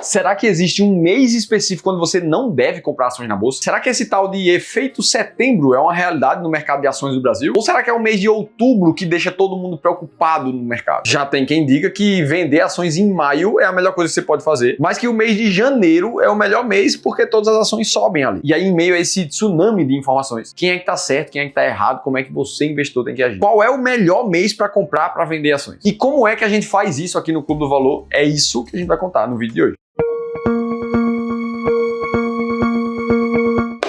Será que existe um mês específico quando você não deve comprar ações na bolsa? Será que esse tal de efeito setembro é uma realidade no mercado de ações do Brasil? Ou será que é o mês de outubro que deixa todo mundo preocupado no mercado? Já tem quem diga que vender ações em maio é a melhor coisa que você pode fazer, mas que o mês de janeiro é o melhor mês porque todas as ações sobem ali. E aí, em meio a esse tsunami de informações, quem é que tá certo, quem é que tá errado, como é que você, investidor, tem que agir? Qual é o melhor mês para comprar, para vender ações? E como é que a gente faz isso aqui no Clube do Valor? É isso que a gente vai contar no vídeo de hoje.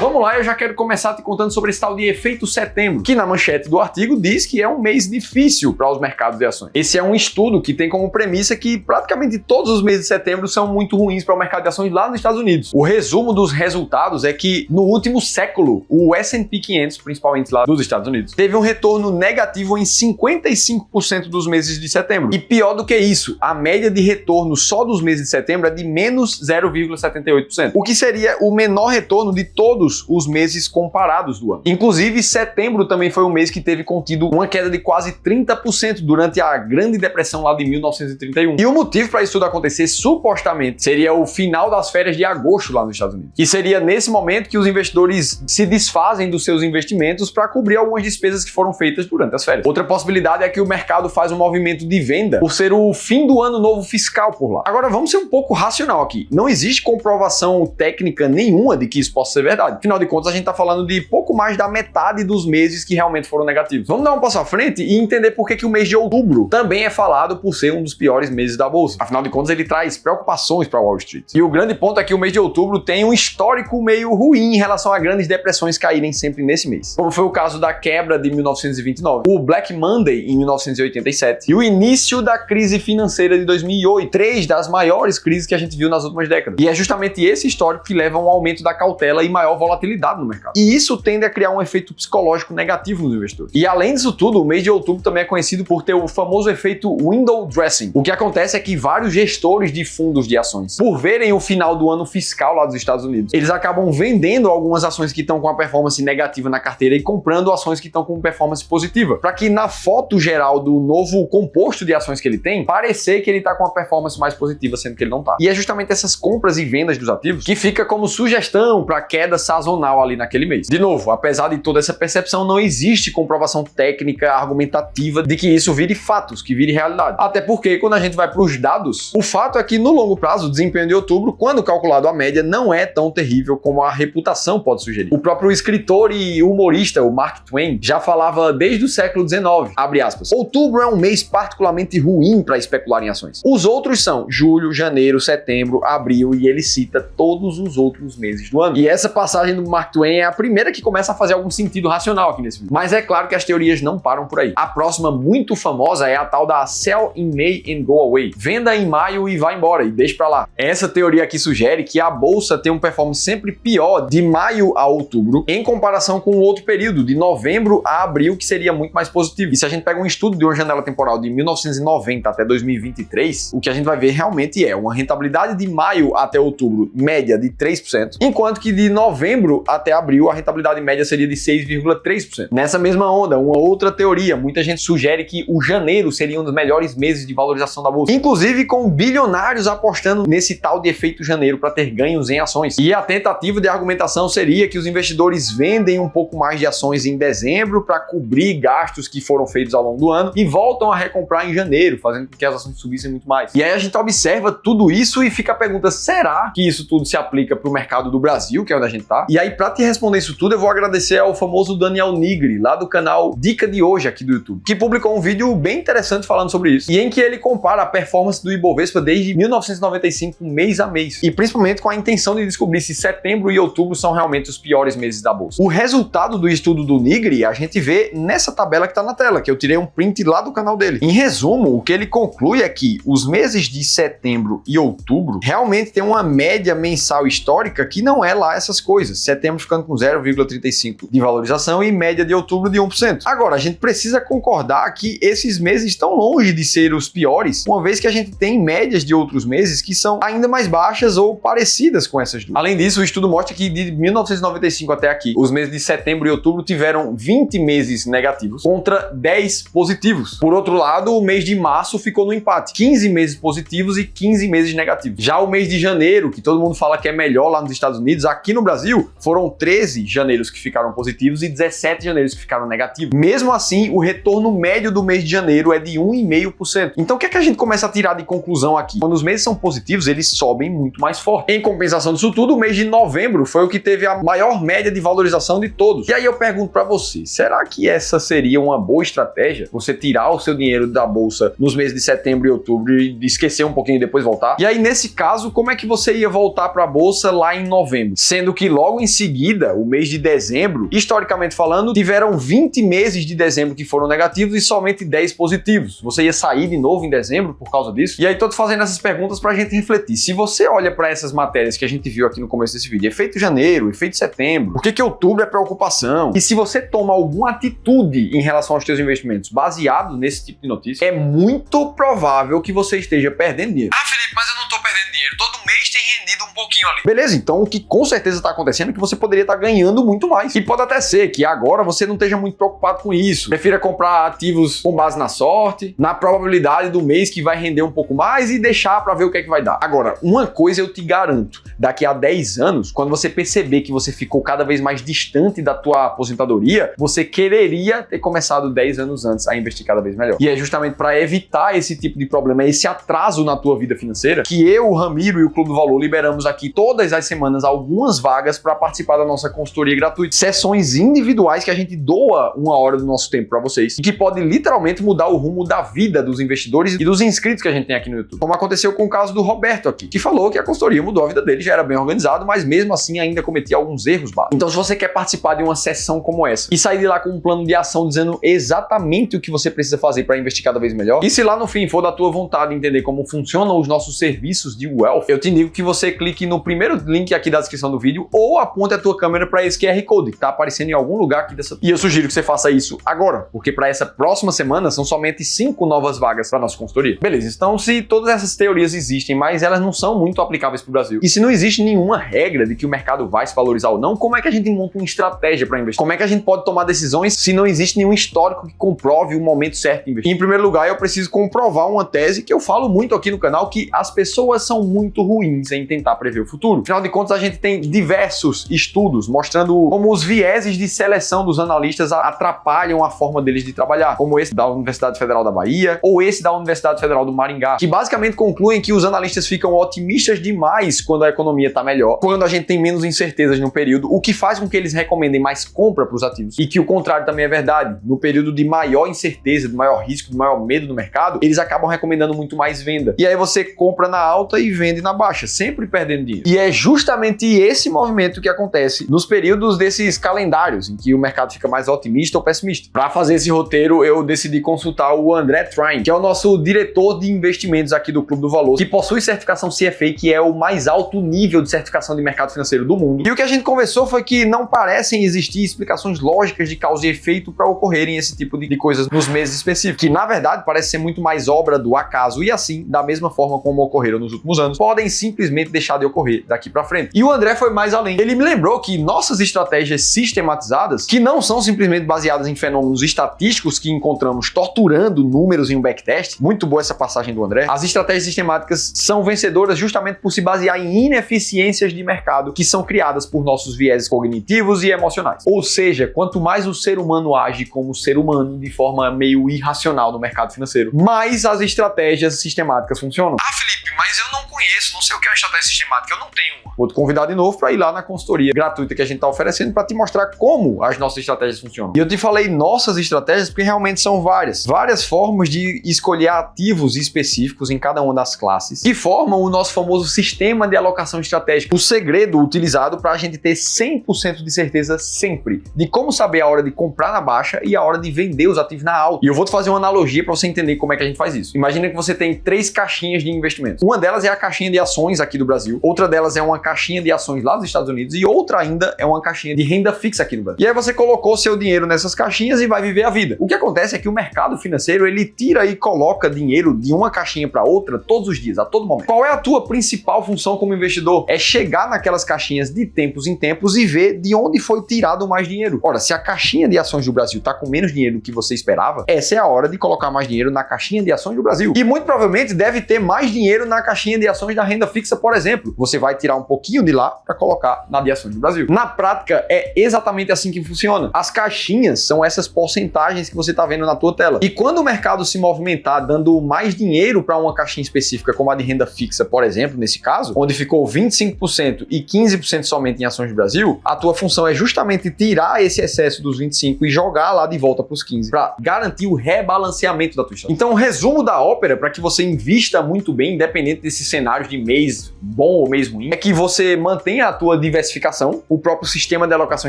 Vamos lá, eu já quero começar te contando sobre esse tal de efeito setembro, que na manchete do artigo diz que é um mês difícil para os mercados de ações. Esse é um estudo que tem como premissa que praticamente todos os meses de setembro são muito ruins para o mercado de ações lá nos Estados Unidos. O resumo dos resultados é que no último século, o S&P 500, principalmente lá dos Estados Unidos, teve um retorno negativo em 55% dos meses de setembro. E pior do que isso, a média de retorno só dos meses de setembro é de menos 0,78%, o que seria o menor retorno de todos os meses comparados do ano. Inclusive, setembro também foi um mês que teve contido uma queda de quase 30% durante a Grande Depressão lá de 1931. E o motivo para isso tudo acontecer, supostamente, seria o final das férias de agosto lá nos Estados Unidos. E seria nesse momento que os investidores se desfazem dos seus investimentos para cobrir algumas despesas que foram feitas durante as férias. Outra possibilidade é que o mercado faz um movimento de venda por ser o fim do ano novo fiscal por lá. Agora, vamos ser um pouco racional aqui. Não existe comprovação técnica nenhuma de que isso possa ser verdade. Afinal de contas, a gente está falando de pouco mais da metade dos meses que realmente foram negativos. Vamos dar um passo à frente e entender por que o mês de outubro também é falado por ser um dos piores meses da bolsa. Afinal de contas, ele traz preocupações para Wall Street. E o grande ponto é que o mês de outubro tem um histórico meio ruim em relação a grandes depressões caírem sempre nesse mês. Como foi o caso da quebra de 1929, o Black Monday em 1987 e o início da crise financeira de 2008, três das maiores crises que a gente viu nas últimas décadas. E é justamente esse histórico que leva a um aumento da cautela e maior volatilidade no mercado. E isso tende a criar um efeito psicológico negativo nos investidores. E além disso tudo, o mês de outubro também é conhecido por ter o famoso efeito window dressing. O que acontece é que vários gestores de fundos de ações, por verem o final do ano fiscal lá dos Estados Unidos, eles acabam vendendo algumas ações que estão com a performance negativa na carteira e comprando ações que estão com performance positiva, para que na foto geral do novo composto de ações que ele tem, parecer que ele está com a performance mais positiva, sendo que ele não está. E é justamente essas compras e vendas dos ativos que fica como sugestão para queda sazonal ali naquele mês. De novo, apesar de toda essa percepção, não existe comprovação técnica, argumentativa de que isso vire fatos, que vire realidade. Até porque, quando a gente vai para os dados, o fato é que no longo prazo, o desempenho de outubro, quando calculado a média, não é tão terrível como a reputação pode sugerir. O próprio escritor e humorista, o Mark Twain, já falava desde o século XIX, abre aspas, outubro é um mês particularmente ruim para especular em ações. Os outros são julho, janeiro, setembro, abril, e ele cita todos os outros meses do ano. E essa passagem do Mark Twain é a primeira que começa a fazer algum sentido racional aqui nesse vídeo. Mas é claro que as teorias não param por aí. A próxima muito famosa é a tal da Sell in May and Go Away. Venda em maio e vai embora, e deixa pra lá. Essa teoria aqui sugere que a bolsa tem um performance sempre pior de maio a outubro, em comparação com o outro período, de novembro a abril, que seria muito mais positivo. E se a gente pega um estudo de uma janela temporal de 1990 até 2023, o que a gente vai ver realmente é uma rentabilidade de maio até outubro média de 3%, enquanto que de novembro até abril a rentabilidade média seria de 6,3%. Nessa mesma onda, uma outra teoria, muita gente sugere que o janeiro seria um dos melhores meses de valorização da bolsa, inclusive com bilionários apostando nesse tal de efeito janeiro para ter ganhos em ações. E a tentativa de argumentação seria que os investidores vendem um pouco mais de ações em dezembro para cobrir gastos que foram feitos ao longo do ano e voltam a recomprar em janeiro, fazendo com que as ações subissem muito mais. E aí a gente observa tudo isso e fica a pergunta, será que isso tudo se aplica para o mercado do Brasil, que é onde a gente tá? E aí, para te responder isso tudo, eu vou agradecer ao famoso Daniel Nigri, lá do canal Dica de Hoje aqui do YouTube, que publicou um vídeo bem interessante falando sobre isso, e em que ele compara a performance do Ibovespa desde 1995, mês a mês, e principalmente com a intenção de descobrir se setembro e outubro são realmente os piores meses da bolsa. O resultado do estudo do Nigri a gente vê nessa tabela que tá na tela, que eu tirei um print lá do canal dele. Em resumo, o que ele conclui é que os meses de setembro e outubro realmente tem uma média mensal histórica que não é lá essas coisas. setembro ficando com 0,35 de valorização e média de outubro de 1%. Agora, a gente precisa concordar que esses meses estão longe de ser os piores, uma vez que a gente tem médias de outros meses que são ainda mais baixas ou parecidas com essas duas. Além disso, o estudo mostra que de 1995 até aqui, os meses de setembro e outubro tiveram 20 meses negativos contra 10 positivos. Por outro lado, o mês de março ficou no empate, 15 meses positivos e 15 meses negativos. Já o mês de janeiro, que todo mundo fala que é melhor lá nos Estados Unidos, aqui no Brasil foram 13 janeiros que ficaram positivos e 17 janeiros que ficaram negativos. Mesmo assim, o retorno médio do mês de janeiro é de 1,5%. Então o que é que a gente começa a tirar de conclusão aqui? Quando os meses são positivos, eles sobem muito mais forte. Em compensação disso tudo, o mês de novembro foi o que teve a maior média de valorização de todos. E aí eu pergunto para você, será que essa seria uma boa estratégia? Você tirar o seu dinheiro da bolsa nos meses de setembro e outubro e esquecer um pouquinho e depois voltar? E aí nesse caso, como é que você ia voltar para a bolsa lá em novembro? Sendo que logo em seguida, o mês de dezembro, historicamente falando, tiveram 20 meses de dezembro que foram negativos e somente 10 positivos. Você ia sair de novo em dezembro por causa disso? E aí tô te fazendo essas perguntas pra gente refletir. Se você olha para essas matérias que a gente viu aqui no começo desse vídeo, efeito janeiro, efeito setembro, por que outubro é preocupação? E se você toma alguma atitude em relação aos seus investimentos baseado nesse tipo de notícia, é muito provável que você esteja perdendo dinheiro. Ah, Felipe, mas eu não tô perdendo dinheiro. Todo mês tem rendido um pouquinho ali. Beleza, então o que com certeza está acontecendo é que você poderia estar ganhando muito mais. E pode até ser que agora você não esteja muito preocupado com isso. Prefira comprar ativos com base na sorte, na probabilidade do mês que vai render um pouco mais e deixar para ver o que é que vai dar. Agora, uma coisa eu te garanto, daqui a 10 anos, quando você perceber que você ficou cada vez mais distante da tua aposentadoria, você quereria ter começado 10 anos antes a investir cada vez melhor. E é justamente para evitar esse tipo de problema, esse atraso na tua vida financeira, que eu, o Ramiro e o Clube do Valor liberamos aqui todas as semanas algumas vagas para participar da nossa consultoria gratuita. Sessões individuais que a gente doa uma hora do nosso tempo para vocês e que pode literalmente mudar o rumo da vida dos investidores e dos inscritos que a gente tem aqui no YouTube. Como aconteceu com o caso do Roberto aqui, que falou que a consultoria mudou a vida dele, já era bem organizado, mas mesmo assim ainda cometia alguns erros básicos. Então se você quer participar de uma sessão como essa e sair de lá com um plano de ação dizendo exatamente o que você precisa fazer para investir cada vez melhor, e se lá no fim for da tua vontade entender como funcionam os nossos serviços de wealth, eu te indico que você clique no primeiro link aqui da descrição do vídeo ou aponte a tua câmera para esse QR Code que tá aparecendo em algum lugar aqui dessa. E eu sugiro que você faça isso agora, porque para essa próxima semana são somente 5 novas vagas para nossa consultoria. Beleza, então se todas essas teorias existem, mas elas não são muito aplicáveis para o Brasil, e se não existe nenhuma regra de que o mercado vai se valorizar ou não, como é que a gente monta uma estratégia para investir? Como é que a gente pode tomar decisões se não existe nenhum histórico que comprove o momento certo de investir? Em primeiro lugar, eu preciso comprovar uma tese que eu falo muito aqui no canal, que as pessoas são muito ruins em tentar prever o futuro. Afinal de contas, a gente tem diversos estudos mostrando como os vieses de seleção dos analistas atrapalham a forma deles de trabalhar, como esse da Universidade Federal da Bahia ou esse da Universidade Federal do Maringá, que basicamente concluem que os analistas ficam otimistas demais quando a economia está melhor, quando a gente tem menos incertezas no período, o que faz com que eles recomendem mais compra para os ativos, e que o contrário também é verdade. No período de maior incerteza, de maior risco, de maior medo no mercado, eles acabam recomendando muito mais venda. E aí você compra na alta e vende na baixa, sempre perdendo dinheiro. E é justamente esse movimento que acontece nos períodos desses calendários, em que o mercado fica mais otimista ou pessimista. Para fazer esse roteiro, eu decidi consultar o André Train, que é o nosso diretor de investimentos aqui do Clube do Valor, que possui certificação CFA, que é o mais alto nível de certificação de mercado financeiro do mundo. E o que a gente conversou foi que não parecem existir explicações lógicas de causa e efeito para ocorrerem esse tipo de coisas nos meses específicos, que na verdade parece ser muito mais obra do acaso e assim, da mesma forma como ocorreram nos últimos anos, podem simplesmente deixar de ocorrer daqui para frente. E o André foi mais além. Ele me lembrou que nossas estratégias sistematizadas, que não são simplesmente baseadas em fenômenos estatísticos que encontramos torturando números em um backtest, muito boa essa passagem do André, as estratégias sistemáticas são vencedoras justamente por se basear em ineficiências de mercado que são criadas por nossos vieses cognitivos e emocionais. Ou seja, quanto mais o ser humano age como ser humano de forma meio irracional no mercado financeiro, mais as estratégias sistemáticas funcionam. Ah, Felipe, mas eu não conheço, não sei o que é uma estratégia sistemática, eu não tenho uma. Vou te convidar de novo para ir lá na consultoria gratuita que a gente está oferecendo para te mostrar como as nossas estratégias funcionam. E eu te falei nossas estratégias porque realmente são várias formas de escolher ativos específicos em cada uma das classes que formam o nosso famoso sistema de alocação estratégica. O segredo utilizado para a gente ter 100% de certeza sempre de como saber a hora de comprar na baixa e a hora de vender os ativos na alta. E eu vou te fazer uma analogia para você entender como é que a gente faz isso. Imagina que você tem 3 caixinhas de investimento. Uma delas é a caixinha de ações ações aqui do Brasil, outra delas é uma caixinha de ações lá dos Estados Unidos e outra ainda é uma caixinha de renda fixa aqui no Brasil. E aí você colocou seu dinheiro nessas caixinhas e vai viver a vida. O que acontece é que o mercado financeiro, ele tira e coloca dinheiro de uma caixinha para outra todos os dias, a todo momento. Qual é a tua principal função como investidor? É chegar naquelas caixinhas de tempos em tempos e ver de onde foi tirado mais dinheiro. Ora, se a caixinha de ações do Brasil está com menos dinheiro do que você esperava, essa é a hora de colocar mais dinheiro na caixinha de ações do Brasil. E muito provavelmente deve ter mais dinheiro na caixinha de ações da renda fixa, por exemplo. Você vai tirar um pouquinho de lá para colocar na de ações do Brasil. Na prática, é exatamente assim que funciona. As caixinhas são essas porcentagens que você está vendo na tua tela. E quando o mercado se movimentar dando mais dinheiro para uma caixinha específica, como a de renda fixa, por exemplo, nesse caso, onde ficou 25% e 15% somente em ações do Brasil, a tua função é justamente tirar esse excesso dos 25 e jogar lá de volta para os 15, para garantir o rebalanceamento da tua estratégia. Então, o resumo da ópera, para que você invista muito bem, independente desses cenários de mês bom ou mês ruim, é que você mantenha a tua diversificação. O próprio sistema de alocação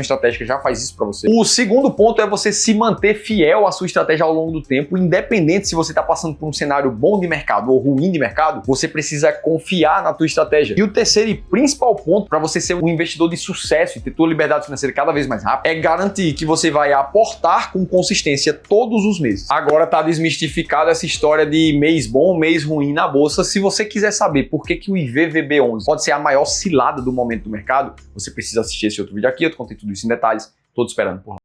estratégica já faz isso para você. O segundo ponto é você se manter fiel à sua estratégia ao longo do tempo, independente se você está passando por um cenário bom de mercado ou ruim de mercado, você precisa confiar na tua estratégia. E o terceiro e principal ponto para você ser um investidor de sucesso e ter tua liberdade financeira cada vez mais rápida é garantir que você vai aportar com consistência todos os meses. Agora tá desmistificada essa história de mês bom, mês ruim na bolsa. Se você quiser saber por que o IVVB11 pode ser a maior cilada do momento do mercado, você precisa assistir esse outro vídeo aqui. Eu te contei tudo isso em detalhes. Tô te esperando por lá.